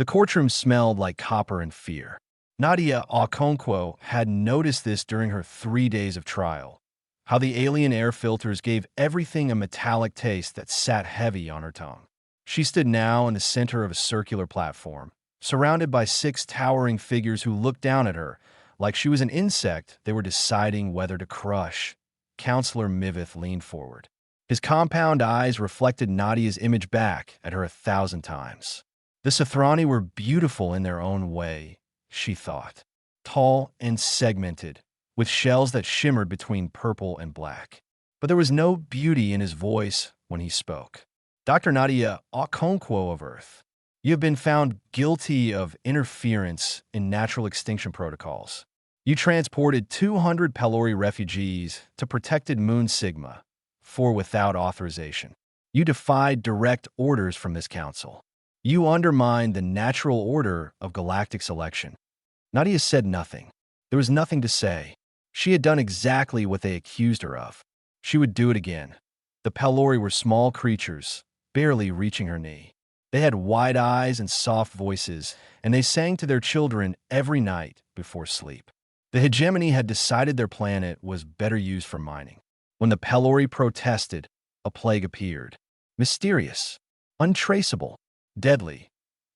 The courtroom smelled like copper and fear. Nadia Okonkwo had noticed this during her 3 days of trial, how the alien air filters gave everything a metallic taste that sat heavy on her tongue. She stood now in the center of a circular platform, surrounded by 6 towering figures who looked down at her like she was an insect they were deciding whether to crush. Counselor Mivith leaned forward. His compound eyes reflected Nadia's image back at her 1,000 times. The Sothrani were beautiful in their own way, she thought. Tall and segmented, with shells that shimmered between purple and black. But there was no beauty in his voice when he spoke. Dr. Nadia Okonkwo of Earth, you have been found guilty of interference in natural extinction protocols. You transported 200 Pelori refugees to protected Moon Sigma, for without authorization. You defied direct orders from this council. You undermined the natural order of galactic selection. Nadia said nothing. There was nothing to say. She had done exactly what they accused her of. She would do it again. The Pelori were small creatures, barely reaching her knee. They had wide eyes and soft voices, and they sang to their children every night before sleep. The Hegemony had decided their planet was better used for mining. When the Pelori protested, a plague appeared. Mysterious, untraceable, deadly.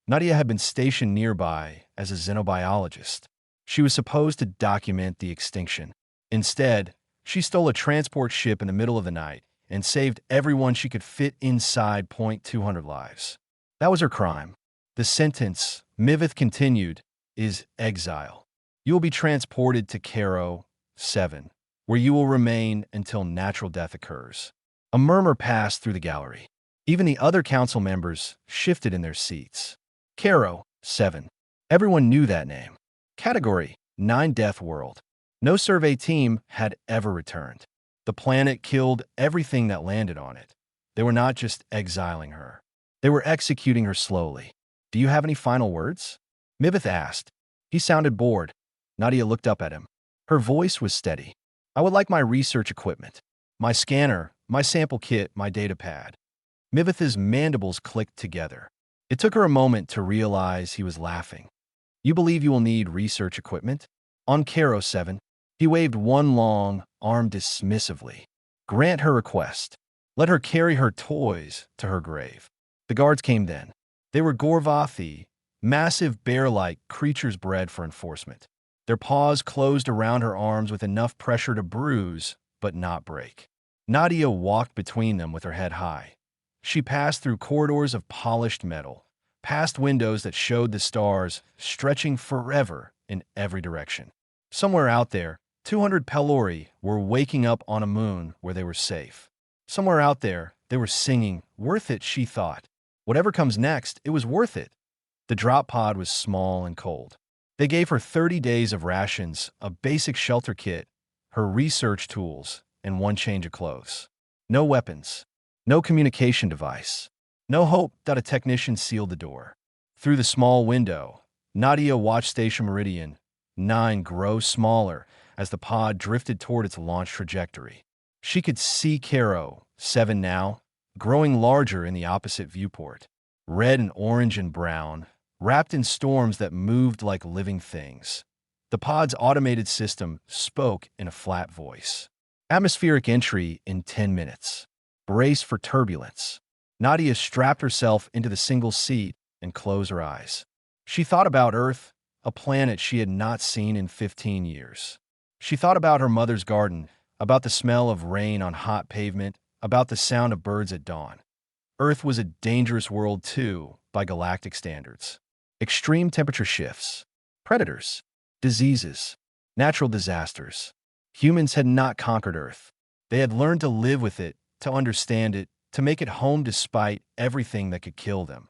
Nadia had been stationed nearby as a xenobiologist. She was supposed to document the extinction. Instead, she stole a transport ship in the middle of the night and saved everyone she could fit inside 200 lives. That was her crime. The sentence, Mivith continued, is exile. You will be transported to Caro 7, where you will remain until natural death occurs. A murmur passed through the gallery. Even the other council members shifted in their seats. Caro 7. Everyone knew that name. Category 9 Death World. No survey team had ever returned. The planet killed everything that landed on it. They were not just exiling her. They were executing her slowly. Do you have any final words? Mivith asked. He sounded bored. Nadia looked up at him. Her voice was steady. I would like my research equipment. My scanner, my sample kit, my data pad. Mivith's mandibles clicked together. It took her a moment to realize he was laughing. You believe you will need research equipment? On Caro 7, he waved one long arm dismissively. Grant her request. Let her carry her toys to her grave. The guards came then. They were Gorvathi, massive bear-like creatures bred for enforcement. Their paws closed around her arms with enough pressure to bruise, but not break. Nadia walked between them with her head high. She passed through corridors of polished metal, past windows that showed the stars stretching forever in every direction. Somewhere out there, 200 Pelori were waking up on a moon where they were safe. Somewhere out there, they were singing, worth it, she thought. Whatever comes next, it was worth it. The drop pod was small and cold. They gave her 30 days of rations, a basic shelter kit, her research tools, and one change of clothes. No weapons, no communication device, no hope that a technician sealed the door. Through the small window, Nadia watched Station Meridian 9 grow smaller as the pod drifted toward its launch trajectory. She could see Caro 7 now, growing larger in the opposite viewport, red and orange and brown, wrapped in storms that moved like living things. The pod's automated system spoke in a flat voice. Atmospheric entry in 10 minutes. Brace for turbulence. Nadia strapped herself into the single seat and closed her eyes. She thought about Earth, a planet she had not seen in 15 years. She thought about her mother's garden, about the smell of rain on hot pavement, about the sound of birds at dawn. Earth was a dangerous world too, by galactic standards. Extreme temperature shifts, predators, diseases, natural disasters. Humans had not conquered Earth. They had learned to live with it, to understand it, to make it home despite everything that could kill them.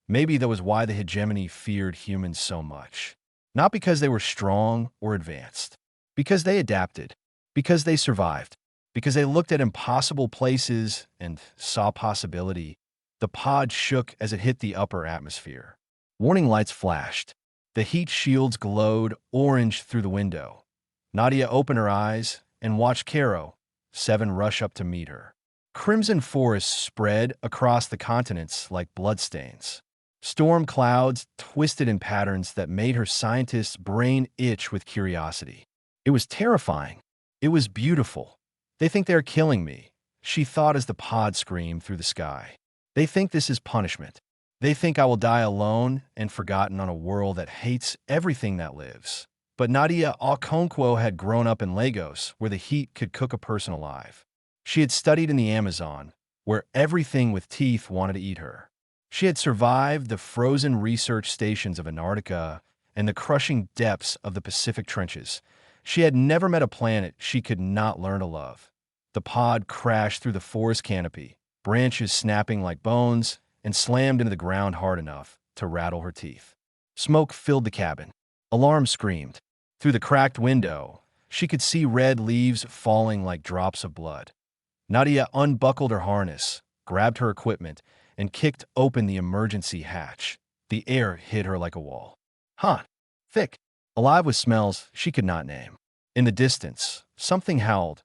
Maybe that was why the Hegemony feared humans so much. Not because they were strong or advanced. Because they adapted. Because they survived. Because they looked at impossible places and saw possibility. The pod shook as it hit the upper atmosphere. Warning lights flashed. The heat shields glowed orange through the window. Nadia opened her eyes and watched Caro 7 rush up to meet her. Crimson forests spread across the continents like bloodstains. Storm clouds twisted in patterns that made her scientist's brain itch with curiosity. It was terrifying. It was beautiful. They think they are killing me, she thought as the pod screamed through the sky. They think this is punishment. They think I will die alone and forgotten on a world that hates everything that lives. But Nadia Okonkwo had grown up in Lagos, where the heat could cook a person alive. She had studied in the Amazon, where everything with teeth wanted to eat her. She had survived the frozen research stations of Antarctica and the crushing depths of the Pacific trenches. She had never met a planet she could not learn to love. The pod crashed through the forest canopy, branches snapping like bones, and slammed into the ground hard enough to rattle her teeth. Smoke filled the cabin. Alarms screamed. Through the cracked window, she could see red leaves falling like drops of blood. Nadia unbuckled her harness, grabbed her equipment, and kicked open the emergency hatch. The air hit her like a wall. Hot, thick, alive with smells she could not name. In the distance, something howled.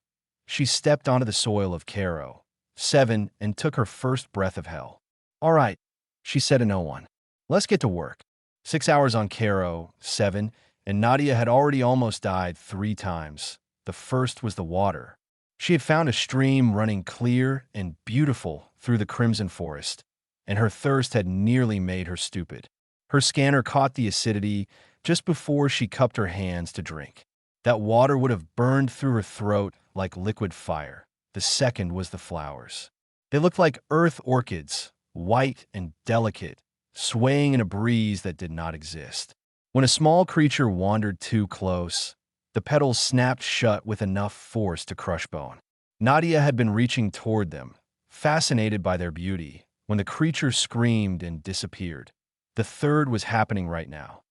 She stepped onto the soil of Cairo, 7, and took her first breath of hell. All right, she said to no one. Let's get to work. 6 hours on Cairo, 7, and Nadia had already almost died 3 times. The first was the water. She had found a stream running clear and beautiful through the crimson forest, and her thirst had nearly made her stupid. Her scanner caught the acidity just before she cupped her hands to drink. That water would have burned through her throat like liquid fire. The second was the flowers. They looked like earth orchids, white and delicate, swaying in a breeze that did not exist. When a small creature wandered too close, the petals snapped shut with enough force to crush bone. Nadia had been reaching toward them, fascinated by their beauty, when the creature screamed and disappeared. The third was happening right now.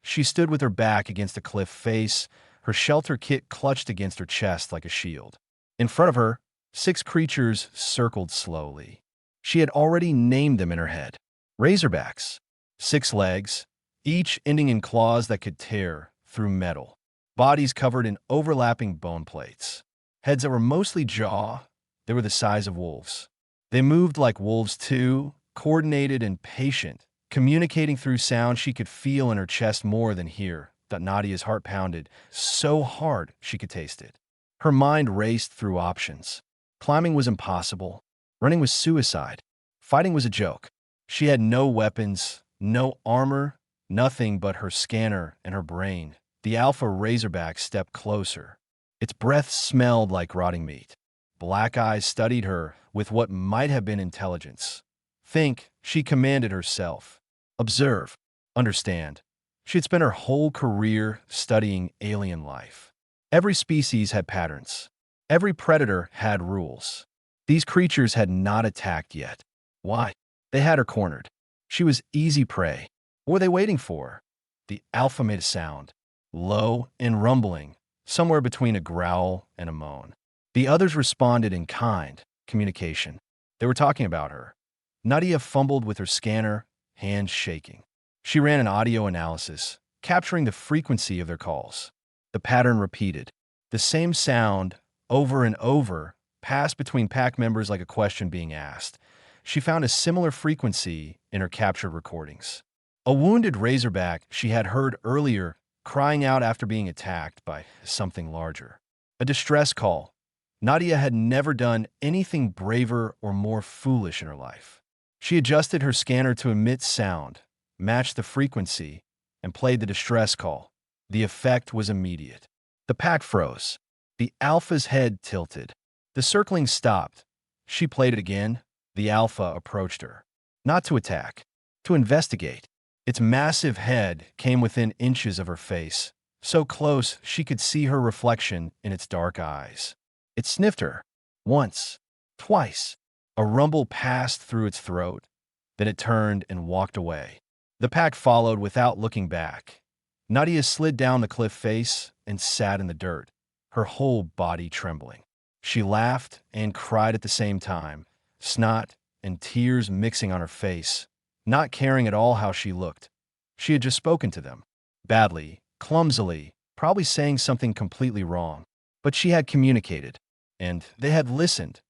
She stood with her back against a cliff face, her shelter kit clutched against her chest like a shield. In front of her, 6 creatures circled slowly. She had already named them in her head. Razorbacks. 6 legs, each ending in claws that could tear through metal. Bodies covered in overlapping bone plates. Heads that were mostly jaw, they were the size of wolves. They moved like wolves too, coordinated and patient, communicating through sound she could feel in her chest more than hear. That Nadia's heart pounded so hard she could taste it. Her mind raced through options. Climbing was impossible. Running was suicide. Fighting was a joke. She had no weapons, no armor, nothing but her scanner and her brain. The alpha razorback stepped closer. Its breath smelled like rotting meat. Black eyes studied her with what might have been intelligence. Think, she commanded herself. Observe. Understand. She had spent her whole career studying alien life. Every species had patterns. Every predator had rules. These creatures had not attacked yet. Why? They had her cornered. She was easy prey. What were they waiting for? The alpha made a sound, low and rumbling, somewhere between a growl and a moan. The others responded in kind communication. They were talking about her. Nadia fumbled with her scanner, hands shaking. She ran an audio analysis, capturing the frequency of their calls. The pattern repeated. The same sound, over and over, passed between pack members like a question being asked. She found a similar frequency in her captured recordings. A wounded razorback she had heard earlier crying out after being attacked by something larger. A distress call. Nadia had never done anything braver or more foolish in her life. She adjusted her scanner to emit sound, matched the frequency, and played the distress call. The effect was immediate. The pack froze. The alpha's head tilted. The circling stopped. She played it again. The alpha approached her. Not to attack, to investigate. Its massive head came within inches of her face, so close she could see her reflection in its dark eyes. It sniffed her. Once. Twice. A rumble passed through its throat. Then it turned and walked away. The pack followed without looking back. Nadia slid down the cliff face and sat in the dirt, her whole body trembling. She laughed and cried at the same time, snot and tears mixing on her face, not caring at all how she looked. She had just spoken to them. Badly, clumsily, probably saying something completely wrong. But she had communicated, and they had listened.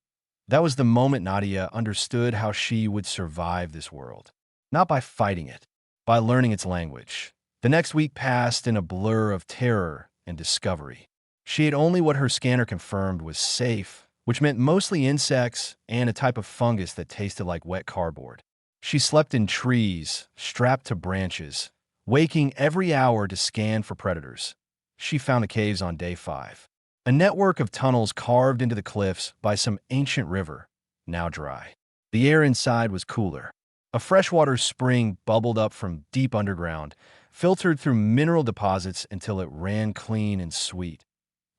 That was the moment Nadia understood how she would survive this world. not by fighting it, by learning its language. The next week passed in a blur of terror and discovery. She ate only what her scanner confirmed was safe, which meant mostly insects and a type of fungus that tasted like wet cardboard. She slept in trees, strapped to branches, waking every hour to scan for predators. She found the caves on day 5. A network of tunnels carved into the cliffs by some ancient river, now dry. The air inside was cooler. A freshwater spring bubbled up from deep underground, filtered through mineral deposits until it ran clean and sweet.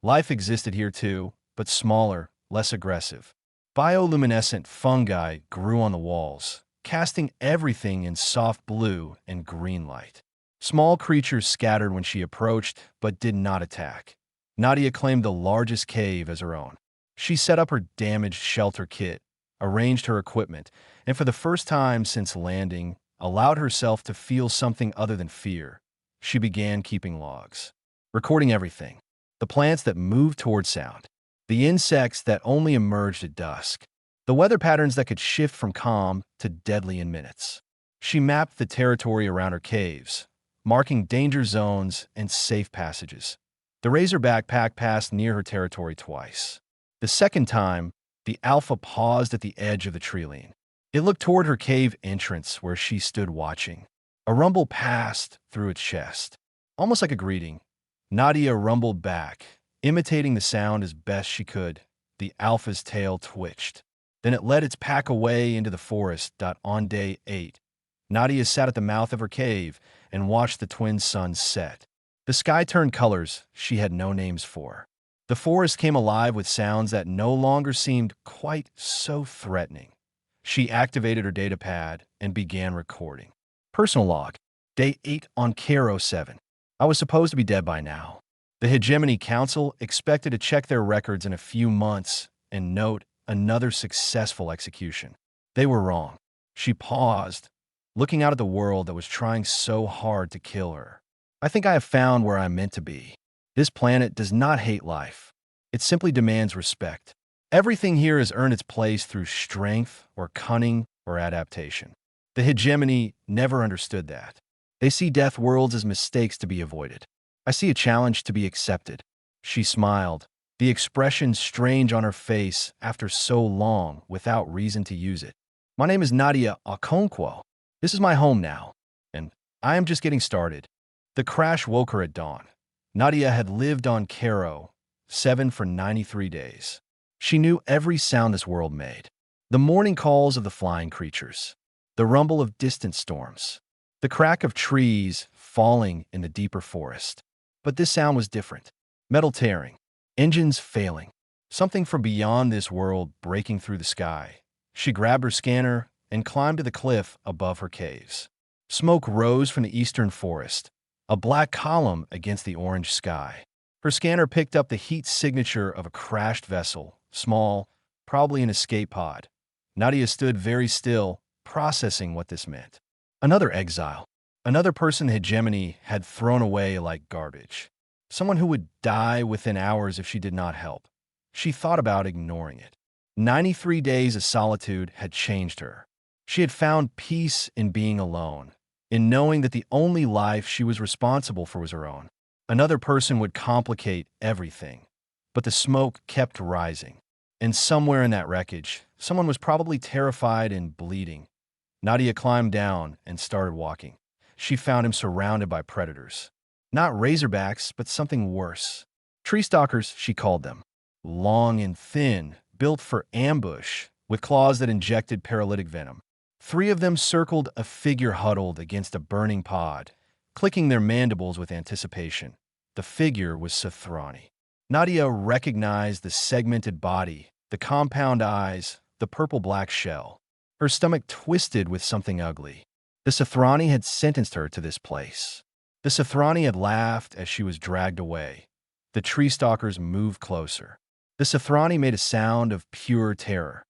Life existed here too, but smaller, less aggressive. Bioluminescent fungi grew on the walls, casting everything in soft blue and green light. Small creatures scattered when she approached, but did not attack. Nadia claimed the largest cave as her own. She set up her damaged shelter kit, arranged her equipment, and for the first time since landing, allowed herself to feel something other than fear. She began keeping logs, recording everything. The plants that moved toward sound, the insects that only emerged at dusk, the weather patterns that could shift from calm to deadly in minutes. She mapped the territory around her caves, marking danger zones and safe passages. The Razorback pack passed near her territory twice. The second time, the Alpha paused at the edge of the treeline. It looked toward her cave entrance where she stood watching. A rumble passed through its chest, almost like a greeting. Nadia rumbled back, imitating the sound as best she could. The Alpha's tail twitched. Then it led its pack away into the forest. On day 8, Nadia sat at the mouth of her cave and watched the twin suns set. The sky turned colors she had no names for. The forest came alive with sounds that no longer seemed quite so threatening. She activated her data pad and began recording. Personal log, day 8 on Caro 7. I was supposed to be dead by now. The Hegemony Council expected to check their records in a few months and note another successful execution. They were wrong. She paused, looking out at the world that was trying so hard to kill her. I think I have found where I'm meant to be. This planet does not hate life. It simply demands respect. Everything here has earned its place through strength or cunning or adaptation. The Hegemony never understood that. They see death worlds as mistakes to be avoided. I see a challenge to be accepted. She smiled, the expression strange on her face after so long without reason to use it. My name is Nadia Okonkwo. This is my home now, and I am just getting started. The crash woke her at dawn. Nadia had lived on Caro 7 for 93 days. She knew every sound this world made. The morning calls of the flying creatures, the rumble of distant storms, the crack of trees falling in the deeper forest. But this sound was different. Metal tearing, engines failing, something from beyond this world breaking through the sky. She grabbed her scanner and climbed to the cliff above her caves. Smoke rose from the eastern forest, a black column against the orange sky. Her scanner picked up the heat signature of a crashed vessel, small, probably an escape pod. Nadia stood very still, processing what this meant. Another exile. Another person Hegemony had thrown away like garbage. Someone who would die within hours if she did not help. She thought about ignoring it. 93 days of solitude had changed her. She had found peace in being alone, in knowing that the only life she was responsible for was her own. Another person would complicate everything. But the smoke kept rising. And somewhere in that wreckage, someone was probably terrified and bleeding. Nadia climbed down and started walking. She found him surrounded by predators. Not razorbacks, but something worse. Tree stalkers, she called them. Long and thin, built for ambush, with claws that injected paralytic venom. 3 of them circled a figure huddled against a burning pod, clicking their mandibles with anticipation. The figure was Sothrani. Nadia recognized the segmented body, the compound eyes, the purple-black shell. Her stomach twisted with something ugly. The Sothrani had sentenced her to this place. The Sothrani had laughed as she was dragged away. The tree stalkers moved closer. The Sothrani made a sound of pure terror.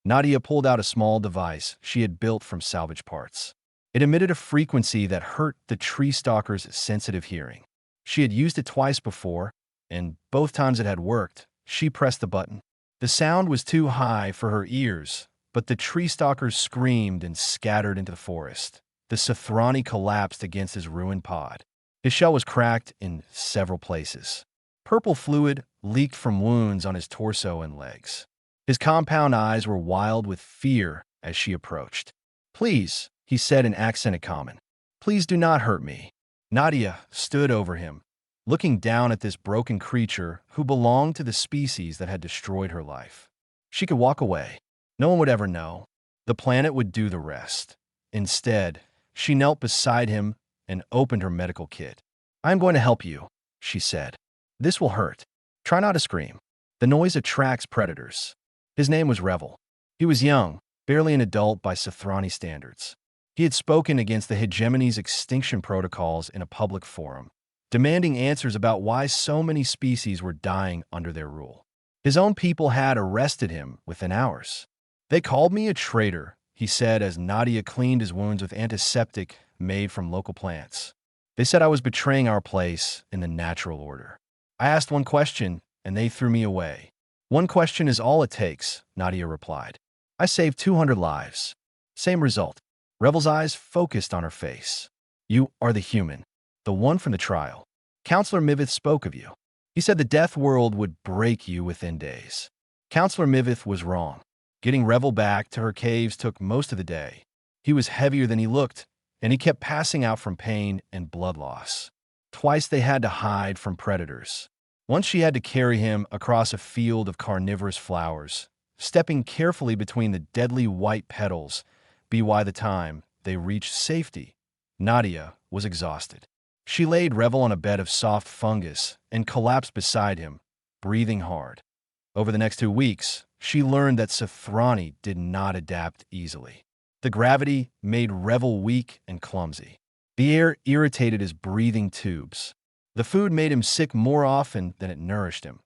Nadia pulled out a small device she had built from salvage parts. It emitted a frequency that hurt the tree stalker's sensitive hearing. She had used it twice before, and both times it had worked. She pressed the button. The sound was too high for her ears, but the tree stalkers screamed and scattered into the forest. The Sothrani collapsed against his ruined pod. His shell was cracked in several places. Purple fluid leaked from wounds on his torso and legs. His compound eyes were wild with fear as she approached. "Please," he said in accented common. "Please do not hurt me." Nadia stood over him, looking down at this broken creature who belonged to the species that had destroyed her life. She could walk away. No one would ever know. The planet would do the rest. Instead, she knelt beside him and opened her medical kit. "I am going to help you," she said. "This will hurt. Try not to scream. The noise attracts predators." His name was Revel. He was young, barely an adult by Sothrani standards. He had spoken against the Hegemony's extinction protocols in a public forum, demanding answers about why so many species were dying under their rule. His own people had arrested him within hours. "They called me a traitor," he said as Nadia cleaned his wounds with antiseptic made from local plants. "They said I was betraying our place in the natural order. I asked one question, and they threw me away." "One question is all it takes," Nadia replied. "I saved 200 lives." Same result. Revel's eyes focused on her face. "You are the human, the one from the trial. Counselor Mivith spoke of you. He said the death world would break you within days." Counselor Mivith was wrong. Getting Revel back to her caves took most of the day. He was heavier than he looked, and he kept passing out from pain and blood loss. Twice they had to hide from predators. Once she had to carry him across a field of carnivorous flowers, stepping carefully between the deadly white petals. By the time they reached safety, Nadia was exhausted. She laid Revel on a bed of soft fungus and collapsed beside him, breathing hard. Over the next 2 weeks, she learned that Sothrani did not adapt easily. The gravity made Revel weak and clumsy. The air irritated his breathing tubes. The food made him sick more often than it nourished him.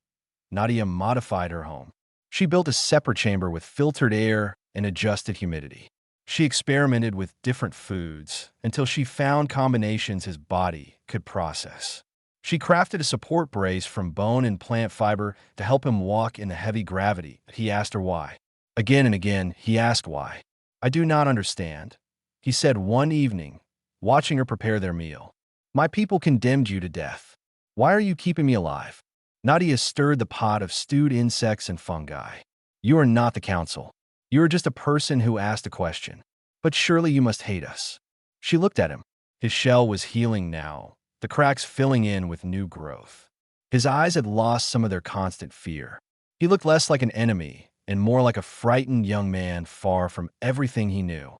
Nadia modified her home. She built a separate chamber with filtered air and adjusted humidity. She experimented with different foods until she found combinations his body could process. She crafted a support brace from bone and plant fiber to help him walk in the heavy gravity. He asked her why. Again and again, he asked why. "I do not understand," he said one evening, watching her prepare their meal. "My people condemned you to death. Why are you keeping me alive?" Nadia stirred the pot of stewed insects and fungi. "You are not the council. You are just a person who asked a question. But surely you must hate us." She looked at him. His shell was healing now, the cracks filling in with new growth. His eyes had lost some of their constant fear. He looked less like an enemy and more like a frightened young man far from everything he knew.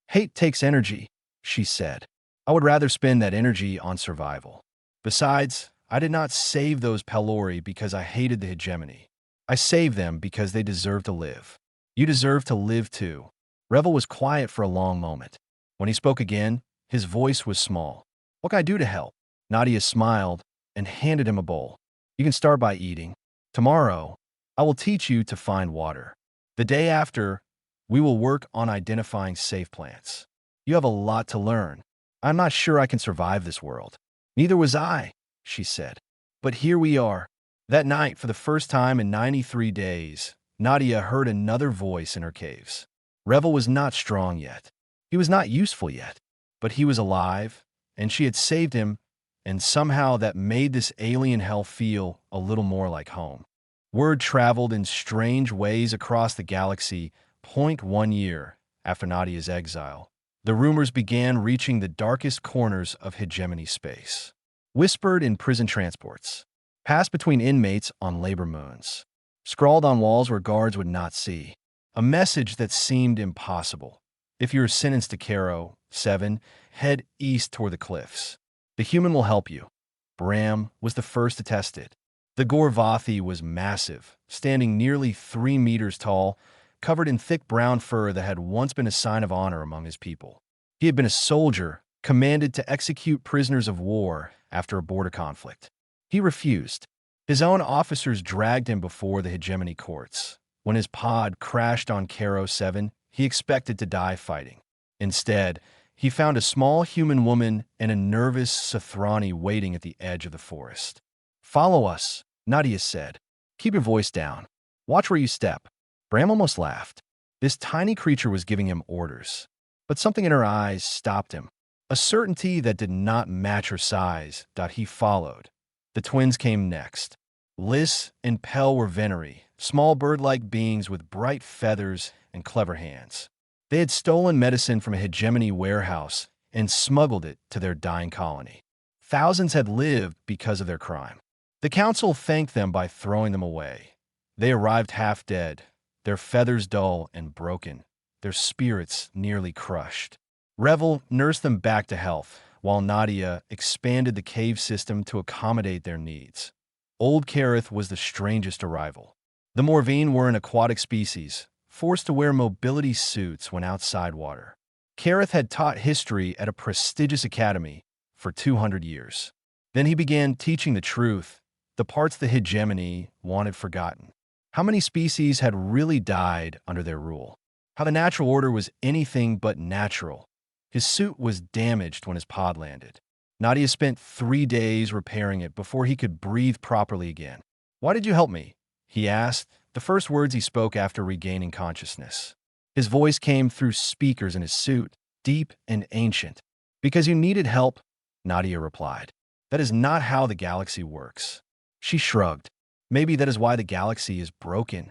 "Hate takes energy," she said. "I would rather spend that energy on survival. Besides, I did not save those Pelori because I hated the hegemony. I saved them because they deserve to live. You deserve to live too." Revel was quiet for a long moment. When he spoke again, his voice was small. "What can I do to help?" Nadia smiled and handed him a bowl. "You can start by eating. Tomorrow, I will teach you to find water. The day after, we will work on identifying safe plants. You have a lot to learn. I'm not sure I can survive this world." "Neither was I," she said. "But here we are." That night, for the first time in 93 days, Nadia heard another voice in her caves. Revel was not strong yet. He was not useful yet. But he was alive, and she had saved him, and somehow that made this alien hell feel a little more like home. Word traveled in strange ways across the galaxy. 1 year after Nadia's exile, the rumors began reaching the darkest corners of hegemony space. Whispered in prison transports, passed between inmates on labor moons, scrawled on walls where guards would not see. A message that seemed impossible. If you're sentenced to Caro 7, head east toward the cliffs. The human will help you. Bram was the first to test it. The Gorvathi was massive, standing nearly 3 meters tall, covered in thick brown fur that had once been a sign of honor among his people. He had been a soldier, commanded to execute prisoners of war after a border conflict. He refused. His own officers dragged him before the hegemony courts. When his pod crashed on Caro 7, he expected to die fighting. Instead, he found a small human woman and a nervous Sothrani waiting at the edge of the forest. "Follow us," Nadia said. "Keep your voice down. Watch where you step." Bram almost laughed. This tiny creature was giving him orders. But something in her eyes stopped him. A certainty that did not match her size. He followed. The twins came next. Lys and Pell were Venery, small bird-like beings with bright feathers and clever hands. They had stolen medicine from a Hegemony warehouse and smuggled it to their dying colony. Thousands had lived because of their crime. The council thanked them by throwing them away. They arrived half dead, their feathers dull and broken, their spirits nearly crushed. Revel nursed them back to health, while Nadia expanded the cave system to accommodate their needs. Old Kareth was the strangest arrival. The Morvine were an aquatic species, forced to wear mobility suits when outside water. Kareth had taught history at a prestigious academy for 200 years. Then he began teaching the truth, the parts the Hegemony wanted forgotten. How many species had really died under their rule? How the natural order was anything but natural. His suit was damaged when his pod landed. Nadia spent 3 days repairing it before he could breathe properly again. "Why did you help me?" he asked, the first words he spoke after regaining consciousness. His voice came through speakers in his suit, deep and ancient. "Because you needed help," Nadia replied. "That is not how the galaxy works." She shrugged. "Maybe that is why the galaxy is broken."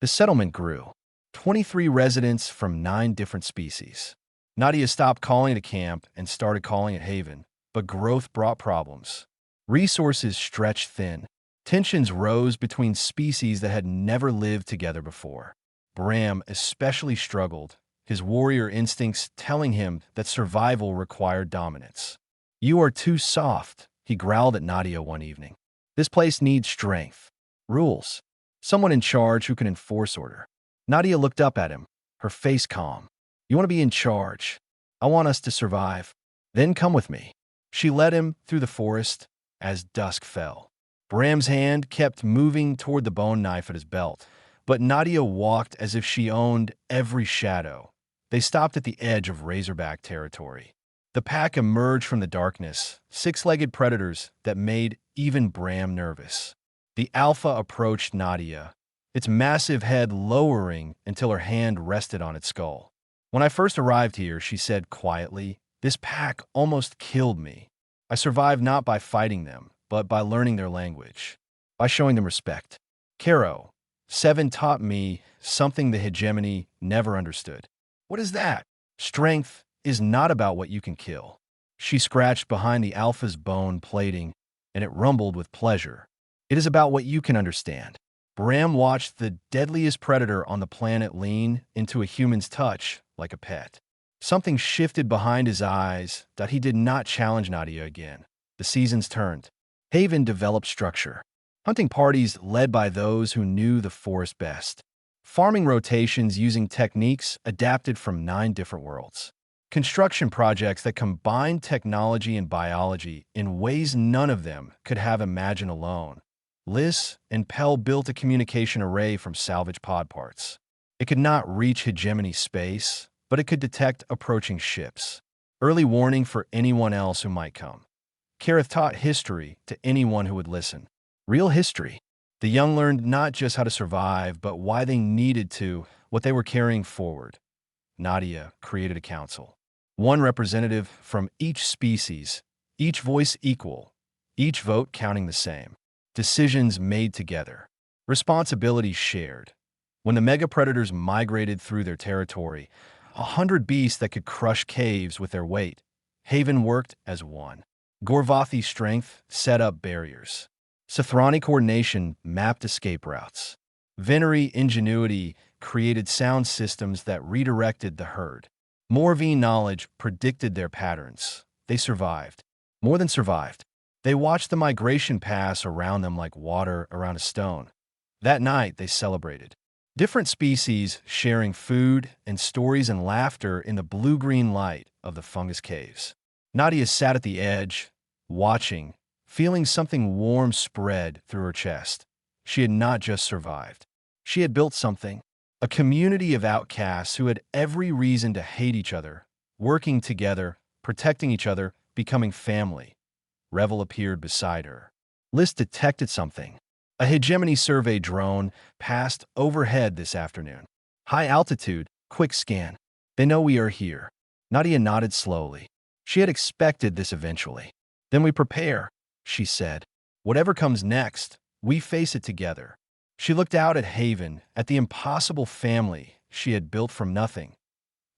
The settlement grew. 23 residents from 9 different species. Nadia stopped calling it a camp and started calling it Haven, but growth brought problems. Resources stretched thin. Tensions rose between species that had never lived together before. Bram especially struggled, his warrior instincts telling him that survival required dominance. "You are too soft," he growled at Nadia one evening. "This place needs strength. Rules. Someone in charge who can enforce order." Nadia looked up at him, her face calm. "You want to be in charge. I want us to survive. Then come with me." She led him through the forest as dusk fell. Bram's hand kept moving toward the bone knife at his belt, but Nadia walked as if she owned every shadow. They stopped at the edge of Razorback territory. The pack emerged from the darkness, 6-legged predators that made even Bram nervous. The alpha approached Nadia, its massive head lowering until her hand rested on its skull. "When I first arrived here," she said quietly, "this pack almost killed me. I survived not by fighting them, but by learning their language, by showing them respect. Caro, 7 taught me something the Hegemony never understood." "What is that?" "Strength is not about what you can kill." She scratched behind the alpha's bone plating, and it rumbled with pleasure. "It is about what you can understand." Bram watched the deadliest predator on the planet lean into a human's touch like a pet. Something shifted behind his eyes that he did not challenge Nadia again. The seasons turned. Haven developed structure. Hunting parties led by those who knew the forest best. Farming rotations using techniques adapted from 9 different worlds. Construction projects that combined technology and biology in ways none of them could have imagined alone. Lys and Pell built a communication array from salvage pod parts. It could not reach Hegemony space, but it could detect approaching ships. Early warning for anyone else who might come. Kareth taught history to anyone who would listen. Real history. The young learned not just how to survive, but why they needed to, what they were carrying forward. Nadia created a council. 1 representative from each species, each voice equal, each vote counting the same. Decisions made together. Responsibilities shared. When the mega-predators migrated through their territory, 100 beasts that could crush caves with their weight, Haven worked as one. Gorvathi's strength set up barriers. Sothrani coordination mapped escape routes. Venery ingenuity created sound systems that redirected the herd. Morvine knowledge predicted their patterns. They survived. More than survived. They watched the migration pass around them like water around a stone. That night, they celebrated. Different species sharing food and stories and laughter in the blue-green light of the fungus caves. Nadia sat at the edge, watching, feeling something warm spread through her chest. She had not just survived. She had built something. A community of outcasts who had every reason to hate each other, working together, protecting each other, becoming family. Revel appeared beside her. Lys detected something. A Hegemony survey drone passed overhead this afternoon. High altitude, quick scan. They know we are here. Nadia nodded slowly. She had expected this eventually. Then we prepare, she said. Whatever comes next, we face it together. She looked out at Haven, at the impossible family she had built from nothing.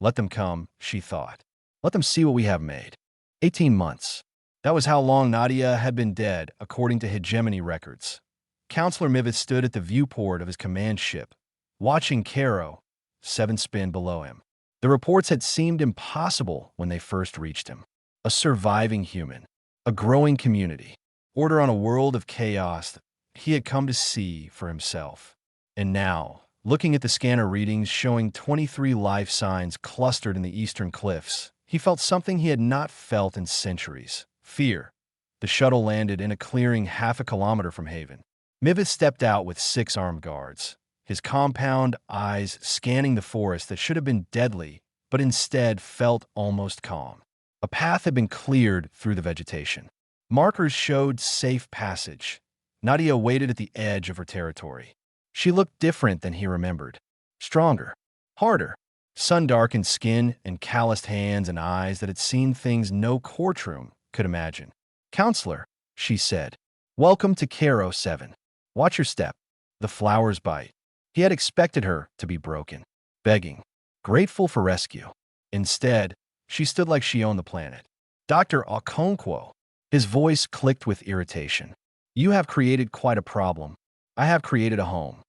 Let them come, she thought. Let them see what we have made. 18 months. That was how long Nadia had been dead, according to Hegemony records. Counselor Mivith stood at the viewport of his command ship, watching Caro, 7 spin below him. The reports had seemed impossible when they first reached him. A surviving human, a growing community, order on a world of chaos that he had come to see for himself. And now, looking at the scanner readings showing 23 life signs clustered in the eastern cliffs, he felt something he had not felt in centuries. Fear. The shuttle landed in a clearing half a kilometer from Haven. Mivith stepped out with 6 armed guards, his compound eyes scanning the forest that should have been deadly, but instead felt almost calm. A path had been cleared through the vegetation. Markers showed safe passage. Nadia waited at the edge of her territory. She looked different than he remembered. Stronger, harder, sun-darkened skin and calloused hands and eyes that had seen things no courtroom could imagine. "Counselor," she said, "welcome to Caro 7. Watch your step. The flowers bite." He had expected her to be broken, begging, grateful for rescue. Instead, she stood like she owned the planet. "Dr. Okonkwo." His voice clicked with irritation. "You have created quite a problem. I have created a home."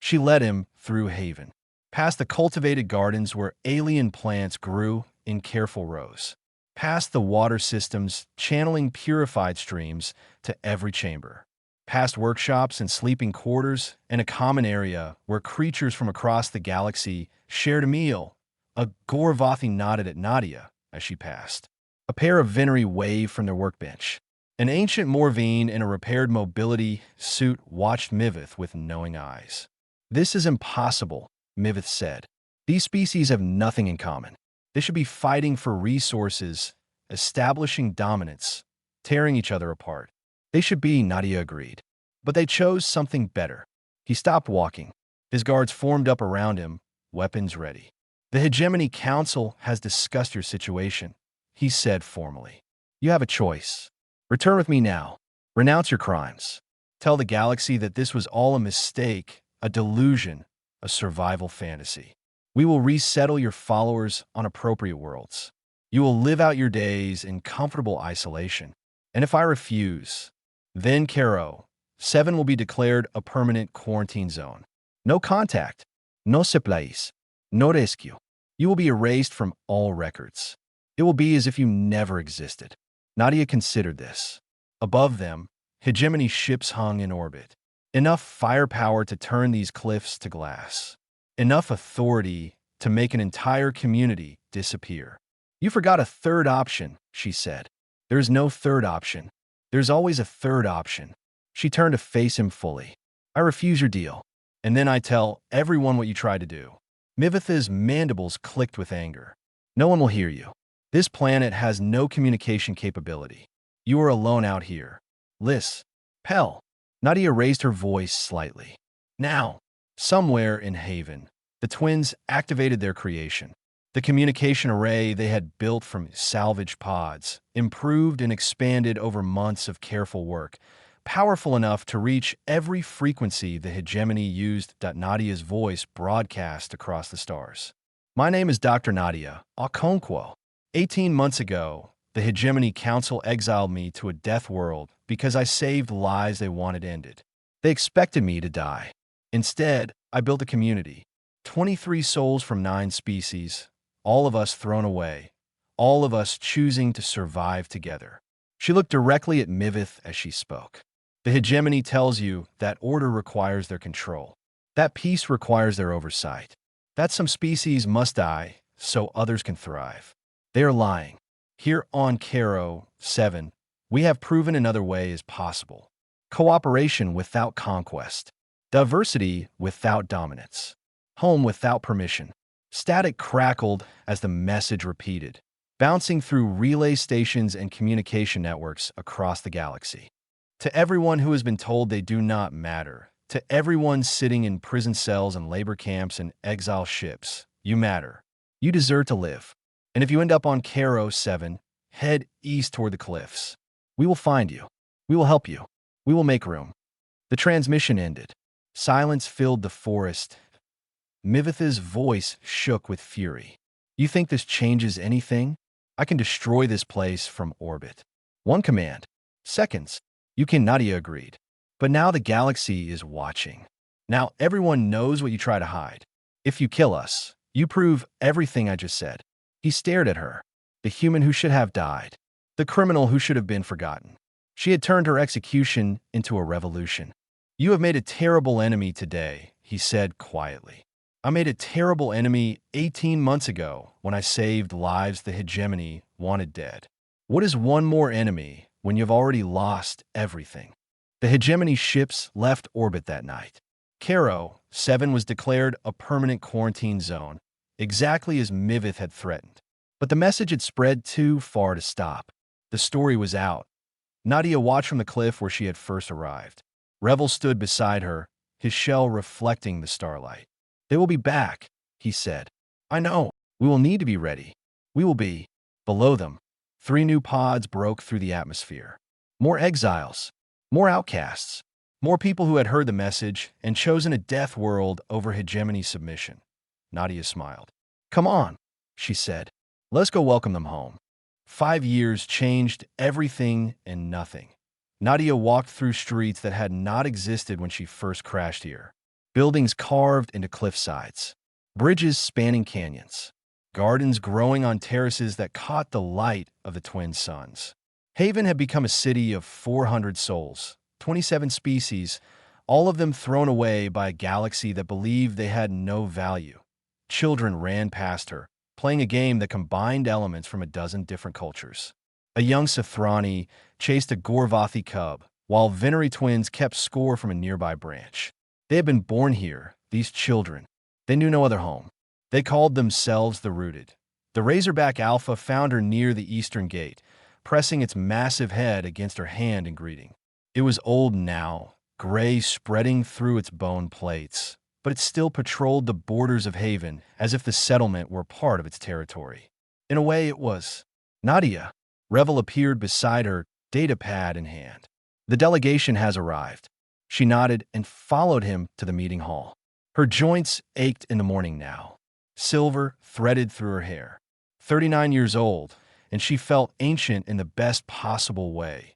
She led him through Haven, past the cultivated gardens where alien plants grew in careful rows, past the water systems channeling purified streams to every chamber, past workshops and sleeping quarters and a common area where creatures from across the galaxy shared a meal. A Gorvathi nodded at Nadia as she passed. A pair of Venery waved from their workbench. An ancient Morvine in a repaired mobility suit watched Mivith with knowing eyes. "This is impossible," Mivith said. "These species have nothing in common. They should be fighting for resources, establishing dominance, tearing each other apart. They should be," Nadia agreed. "But they chose something better." He stopped walking. His guards formed up around him, weapons ready. "The Hegemony Council has discussed your situation," he said formally. "You have a choice. Return with me now. Renounce your crimes. Tell the galaxy that this was all a mistake, a delusion, a survival fantasy. We will resettle your followers on appropriate worlds. You will live out your days in comfortable isolation. And if I refuse, then Caro 7 will be declared a permanent quarantine zone. No contact, no supplies, no rescue. You will be erased from all records. It will be as if you never existed." Nadia considered this. Above them, Hegemony ships hung in orbit. Enough firepower to turn these cliffs to glass. Enough authority to make an entire community disappear. "You forgot a third option," she said. "There is no third option. There's always a third option." She turned to face him fully. "I refuse your deal. And then I tell everyone what you tried to do." Mivith's mandibles clicked with anger. "No one will hear you. This planet has no communication capability. You are alone out here. Liz, Pell." Nadia raised her voice slightly. Now, somewhere in Haven, the twins activated their creation. The communication array they had built from salvage pods, improved and expanded over months of careful work, powerful enough to reach every frequency the Hegemony used. Nadia's voice broadcast across the stars. "My name is Dr. Nadia Okonkwo. 18 months ago, the Hegemony Council exiled me to a death world because I saved lives they wanted ended. They expected me to die. Instead, I built a community. 23 souls from 9 species, all of us thrown away, all of us choosing to survive together." She looked directly at Mivith as she spoke. "The Hegemony tells you that order requires their control, that peace requires their oversight, that some species must die so others can thrive. They are lying. Here on Caro 7, we have proven another way is possible. Cooperation without conquest. Diversity without dominance. Home without permission." Static crackled as the message repeated, bouncing through relay stations and communication networks across the galaxy. To everyone who has been told they do not matter, to everyone sitting in prison cells and labor camps and exile ships, you matter. You deserve to live. And if you end up on Caro 7, head east toward the cliffs. We will find you. We will help you. We will make room. The transmission ended. Silence filled the forest. Mivitha's voice shook with fury. You think this changes anything? I can destroy this place from orbit. One command. Seconds. You can, Nadia agreed. But now the galaxy is watching. Now everyone knows what you try to hide. If you kill us, you prove everything I just said. He stared at her. The human who should have died. The criminal who should have been forgotten. She had turned her execution into a revolution. You have made a terrible enemy today, he said quietly. I made a terrible enemy 18 months ago when I saved lives the Hegemony wanted dead. What is one more enemy when you've already lost everything? The Hegemony ships left orbit that night. Caro 7 was declared a permanent quarantine zone, exactly as Mivith had threatened. But the message had spread too far to stop. The story was out. Nadia watched from the cliff where she had first arrived. Revel stood beside her, his shell reflecting the starlight. They will be back, he said. I know. We will need to be ready. We will be. Below them, 3 new pods broke through the atmosphere. More exiles. More outcasts. More people who had heard the message and chosen a death world over hegemony submission. Nadia smiled. Come on, she said. Let's go welcome them home. 5 years changed everything and nothing. Nadia walked through streets that had not existed when she first crashed here. Buildings carved into cliff sides. Bridges spanning canyons. Gardens growing on terraces that caught the light of the twin suns. Haven had become a city of 400 souls, 27 species, all of them thrown away by a galaxy that believed they had no value. Children ran past her, playing a game that combined elements from a dozen different cultures. A young Sithrani chased a Gorvathi cub, while Venery twins kept score from a nearby branch. They had been born here, these children. They knew no other home. They called themselves the Rooted. The Razorback Alpha found her near the eastern gate, pressing its massive head against her hand in greeting. It was old now, gray spreading through its bone plates, but it still patrolled the borders of Haven as if the settlement were part of its territory. In a way, it was. Nadia. Revel appeared beside her, datapad in hand. The delegation has arrived. She nodded and followed him to the meeting hall. Her joints ached in the morning now. Silver threaded through her hair. 39 years old, and she felt ancient in the best possible way.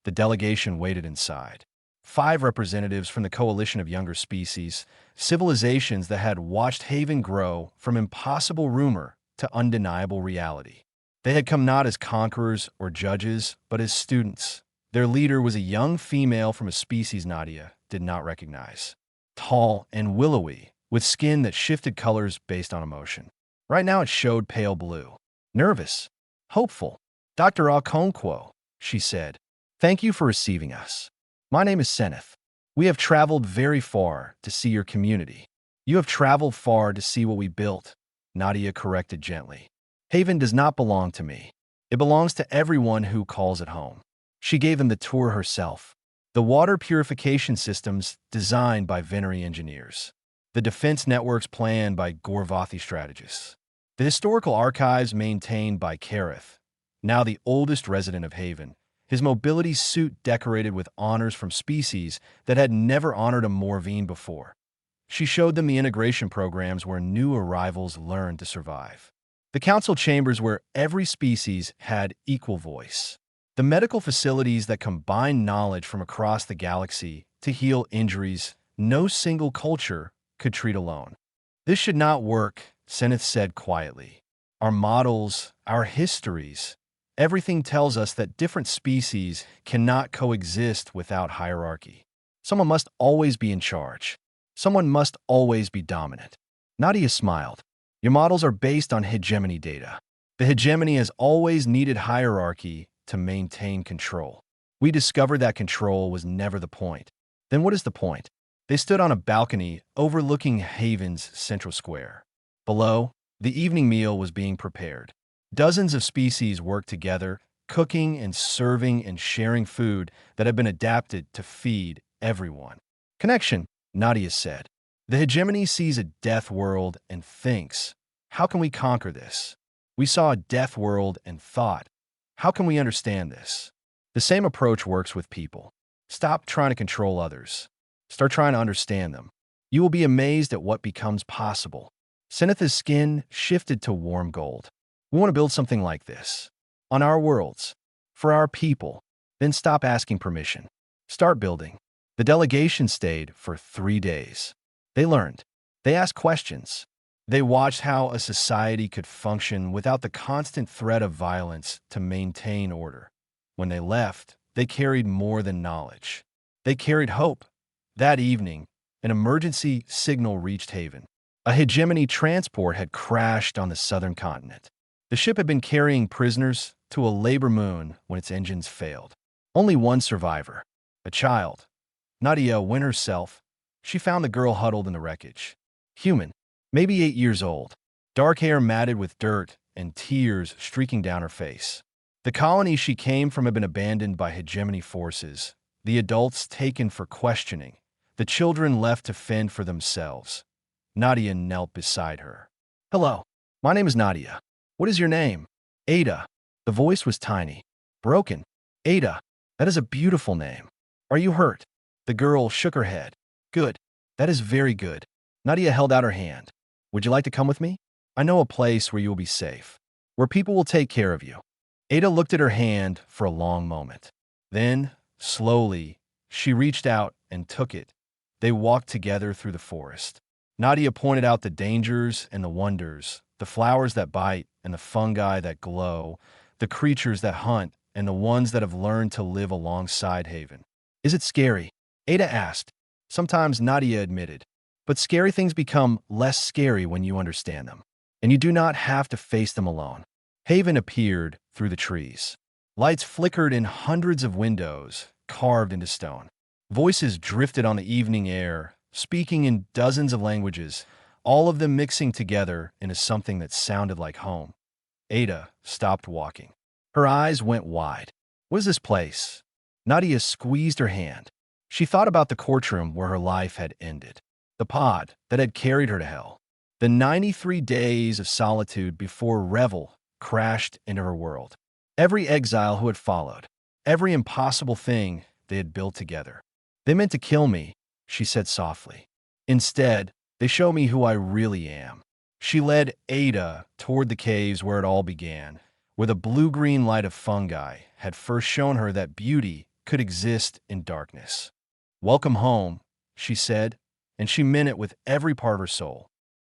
The delegation waited inside. 5 representatives from the coalition of younger species, civilizations that had watched Haven grow from impossible rumor to undeniable reality. They had come not as conquerors or judges, but as students. Their leader was a young female from a species Nadia did not recognize. Tall and willowy, with skin that shifted colors based on emotion. Right now it showed pale blue. Nervous. Hopeful. Dr. Okonkwo, she said. Thank you for receiving us. My name is Seneth. We have traveled very far to see your community. You have traveled far to see what we built, Nadia corrected gently. Haven does not belong to me. It belongs to everyone who calls it home. She gave them the tour herself. The water purification systems designed by Venery engineers. The defense networks planned by Gorvathi strategists. The historical archives maintained by Kareth, now the oldest resident of Haven, his mobility suit decorated with honors from species that had never honored a Morvine before. She showed them the integration programs where new arrivals learned to survive. The council chambers where every species had equal voice. The medical facilities that combined knowledge from across the galaxy to heal injuries no single culture could treat alone. This should not work, Seneth said quietly. Our models, our histories, everything tells us that different species cannot coexist without hierarchy. Someone must always be in charge. Someone must always be dominant. Nadia smiled. Your models are based on hegemony data. The hegemony has always needed hierarchy to maintain control. We discovered that control was never the point. Then what is the point? They stood on a balcony overlooking Haven's central square. Below, the evening meal was being prepared. Dozens of species worked together, cooking and serving and sharing food that had been adapted to feed everyone. Connection, Nadia said. The hegemony sees a death world and thinks, how can we conquer this? We saw a death world and thought, how can we understand this? The same approach works with people. Stop trying to control others. Start trying to understand them. You will be amazed at what becomes possible. Seneth's skin shifted to warm gold. We want to build something like this. On our worlds. For our people. Then stop asking permission. Start building. The delegation stayed for 3 days. They learned. They asked questions. They watched how a society could function without the constant threat of violence to maintain order. When they left, they carried more than knowledge. They carried hope. That evening, an emergency signal reached Haven. A Hegemony transport had crashed on the southern continent. The ship had been carrying prisoners to a labor moon when its engines failed. Only one survivor, a child. Nadia went herself. She found the girl huddled in the wreckage. Human, maybe 8 years old, dark hair matted with dirt and tears streaking down her face. The colony she came from had been abandoned by Hegemony forces, the adults taken for questioning, the children left to fend for themselves. Nadia knelt beside her. Hello, my name is Nadia. What is your name? Ada. The voice was tiny, broken. Ada, that is a beautiful name. Are you hurt? The girl shook her head. Good. That is very good. Nadia held out her hand. Would you like to come with me? I know a place where you will be safe, where people will take care of you. Ada looked at her hand for a long moment. Then, slowly, she reached out and took it. They walked together through the forest. Nadia pointed out the dangers and the wonders, the flowers that bite and the fungi that glow, the creatures that hunt and the ones that have learned to live alongside Haven. Is it scary? Ada asked. Sometimes, Nadia admitted. But scary things become less scary when you understand them. And you do not have to face them alone. Haven appeared through the trees. Lights flickered in hundreds of windows, carved into stone. Voices drifted on the evening air, speaking in dozens of languages, all of them mixing together into something that sounded like home. Ada stopped walking. Her eyes went wide. What is this place? Nadia squeezed her hand. She thought about the courtroom where her life had ended. The pod that had carried her to hell. The 93 days of solitude before Revel crashed into her world. Every exile who had followed. Every impossible thing they had built together. They meant to kill me, she said softly. Instead, they show me who I really am. She led Ada toward the caves where it all began, where the blue-green light of fungi had first shown her that beauty could exist in darkness. Welcome home, she said, and she meant it with every part of her soul.